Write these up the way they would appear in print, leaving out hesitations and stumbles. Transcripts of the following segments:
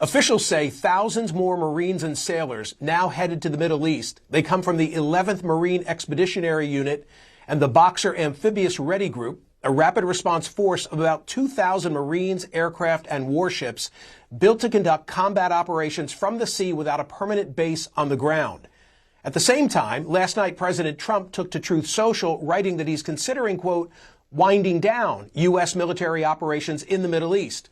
Officials say thousands more Marines and sailors now headed to the Middle East. They come from the 11th Marine Expeditionary Unit and the Boxer Amphibious Ready Group, a rapid response force of about 2,000 Marines, aircraft, and warships built to conduct combat operations from the sea without a permanent base on the ground. At the same time, last night, President Trump took to Truth Social, writing that he's considering, quote, winding down U.S. military operations in the Middle East.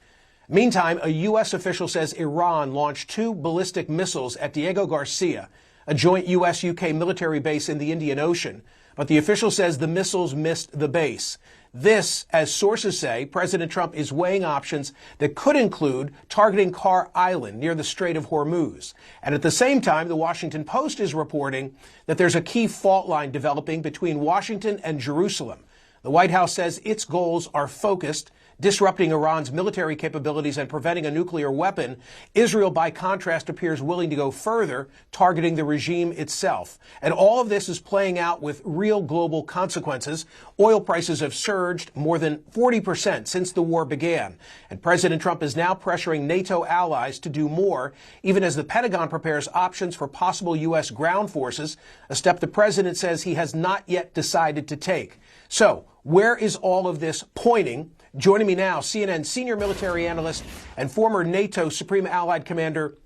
Meantime, a U.S. official says Iran launched 2 ballistic missiles at Diego Garcia, a joint U.S.-UK military base in the Indian Ocean. But the official says the missiles missed the base. This, as sources say, President Trump is weighing options that could include targeting Kharg Island near the Strait of Hormuz. And at the same time, the Washington Post is reporting that there's a key fault line developing between Washington and Jerusalem. The White House says its goals are focused, disrupting Iran's military capabilities and preventing a nuclear weapon. Israel, by contrast, appears willing to go further, targeting the regime itself. And all of this is playing out with real global consequences. Oil prices have surged more than 40% since the war began. And President Trump is now pressuring NATO allies to do more, even as the Pentagon prepares options for possible U.S. ground forces, a step the president says he has not yet decided to take. So, where is all of this pointing? Joining me now, CNN senior military analyst and former NATO Supreme Allied Commander,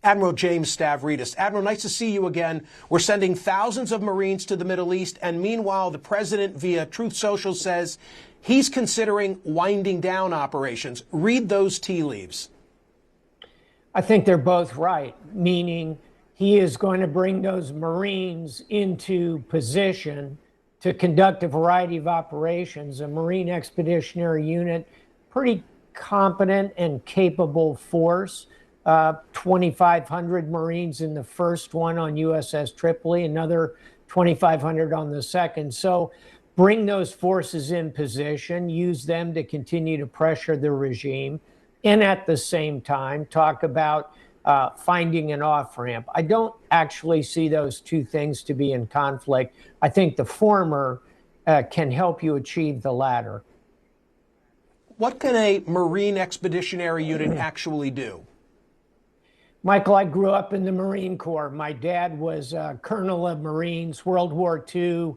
Admiral James Stavridis. Admiral, nice to see you again. We're sending thousands of Marines to the Middle East, and meanwhile, the president, via Truth Social, says he's considering winding down operations. Read those tea leaves. I think they're both right, meaning he is going to bring those Marines into position to conduct a variety of operations. A Marine Expeditionary Unit, pretty competent and capable force. 2,500 Marines in the first one on USS Tripoli, another 2,500 on the second. So bring those forces in position, use them to continue to pressure the regime, and at the same time talk about finding an off-ramp. I don't actually see those two things to be in conflict. I think the former can help you achieve the latter. What can a Marine Expeditionary Unit actually do? Michael, I grew up in the Marine Corps. My dad was a colonel of Marines, World War II,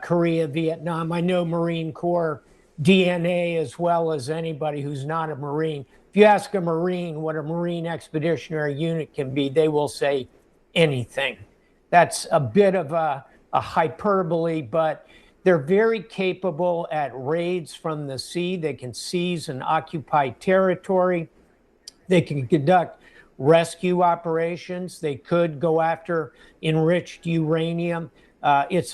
Korea, Vietnam. I know Marine Corps DNA as well as anybody who's not a Marine. If you ask a Marine what a Marine Expeditionary Unit can be, they will say anything. That's a bit of a hyperbole, but they're very capable at raids from the sea. They can seize and occupy territory. They can conduct rescue operations. They could go after enriched uranium. It's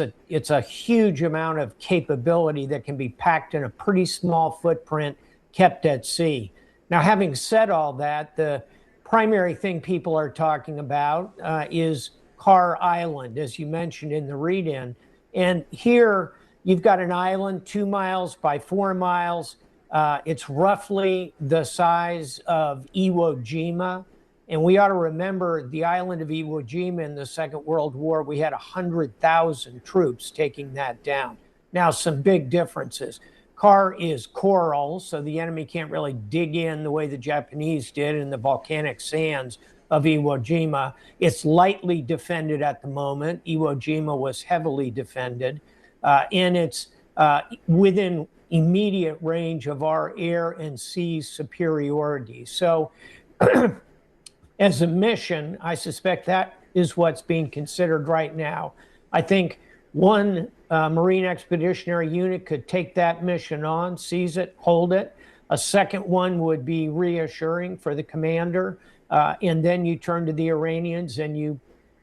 a huge amount of capability that can be packed in a pretty small footprint, kept at sea. Now, having said all that, the primary thing people are talking about is Kharg Island, as you mentioned in the read-in. And here you've got an island 2 miles by 4 miles. It's roughly the size of Iwo Jima. And we ought to remember the island of Iwo Jima in the Second World War, we had 100,000 troops taking that down. Now, some big differences. Kharg is coral, so the enemy can't really dig in the way the Japanese did in the volcanic sands of Iwo Jima. It's lightly defended at the moment. Iwo Jima was heavily defended. And it's within immediate range of our air and sea superiority. So as a mission, I suspect that is what's being considered right now. I think one Marine Expeditionary Unit could take that mission on, seize it, hold it. A second one would be reassuring for the commander. And then you turn to the Iranians and you,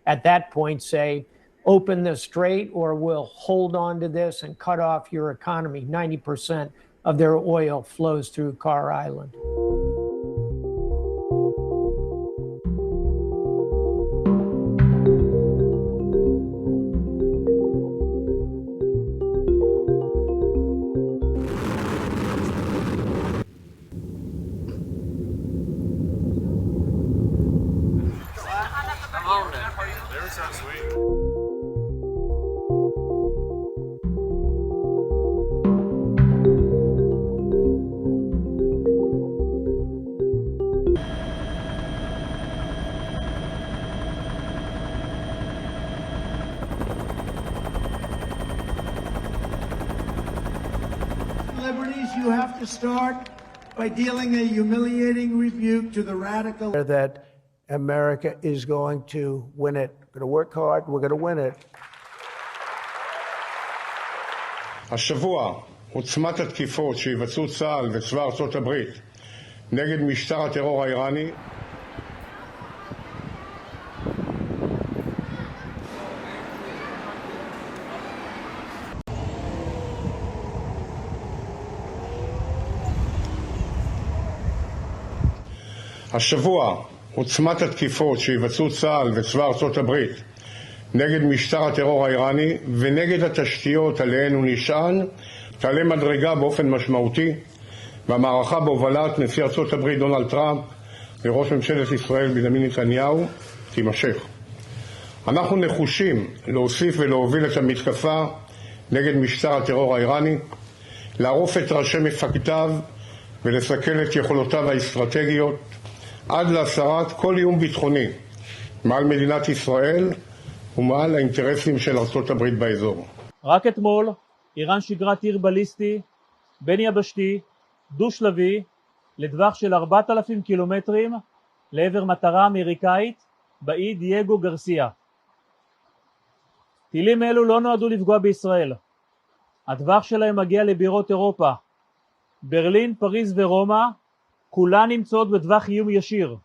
at that point, say, open the strait or we'll hold on to this and cut off your economy. 90% of their oil flows through Kharg Island. you have to start by dealing a humiliating rebuke to the radical. That America is going to win it. We're going to work hard. We're going to win it. השבוע עוצמת התקיפות שיבצעו צה"ל וצבא ארצות הברית נגד משטר הטרור האיראני השבוע עוצמת התקיפות שיבצעו צה"ל וצבא ארצות הברית נגד משטר הטרור האיראני ונגד התשתיות עליהן הוא נשען תעלה מדרגה באופן משמעותי, והמערכה בהובלת נשיא ארצות הברית דונלד טראמפ וראש ממשלת ישראל בנימין נתניהו תימשך. אנחנו נחושים להוסיף ולהוביל את המתקפה נגד משטר הטרור האיראני, לערוף את ראשי מפקדיו ולסכל את יכולותיו האסטרטגיות עד להסרת כל איום ביטחוני מעל מדינת ישראל ומעל האינטרסים של ארצות הברית באזור. רק אתמול איראן שיגרה טיר בליסטי בין יבשתי דו-שלבי לטווח של 4,000 קילומטרים לעבר מטרה אמריקאית באי דייגו גרסיה. טילים אלו לא נועדו לפגוע בישראל. הטווח שלהם מגיע לבירות אירופה. ברלין, פריז ורומא כולן נמצאות בטווח איום ישיר.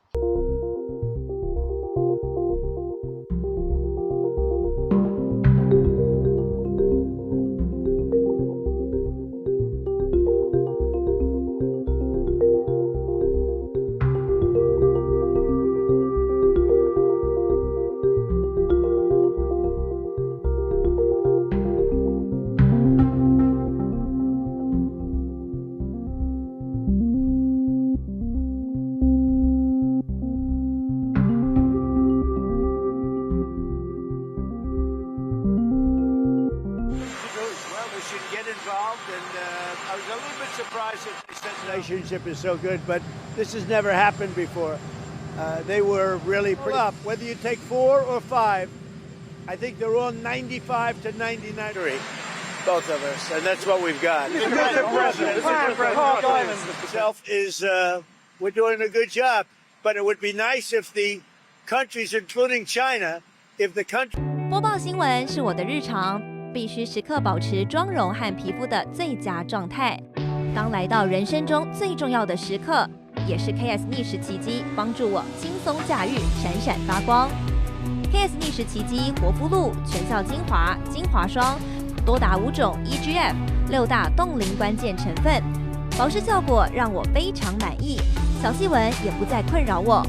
Relationship is so good, but this has never happened before. They were really pretty up. Whether you take 4 or 5, I think they're all 95 to 99. Both of us, and that's what we've got. Mr. President, Kharg Island itself is, we're doing a good job, but it would be nice if the countries, including China, if the country. 播报新闻是我的日常，必须时刻保持妆容和皮肤的最佳状态。当来到人生中最重要的时刻，也是 KS 逆时奇迹帮助我轻松驾驭，闪闪发光。KS 逆时奇迹活肤露全效精华、精华霜，多达5种 EGF 6大冻龄关键成分，保湿效果让我非常满意，小细纹也不再困扰我。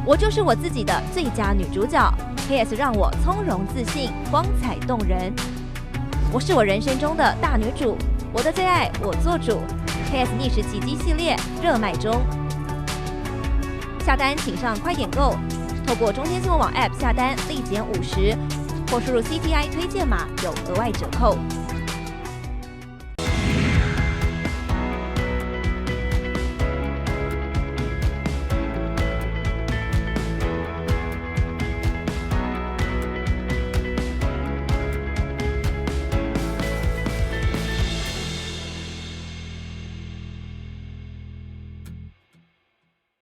我就是我自己的最佳女主角 ，KS 让我从容自信、光彩动人。我是我人生中的大女主。我的最爱，我做主。KS 逆时奇迹系列热卖中，下单请上快点购，透过中天新闻网 App 下单立减50，或输入 CTI 推荐码有额外折扣。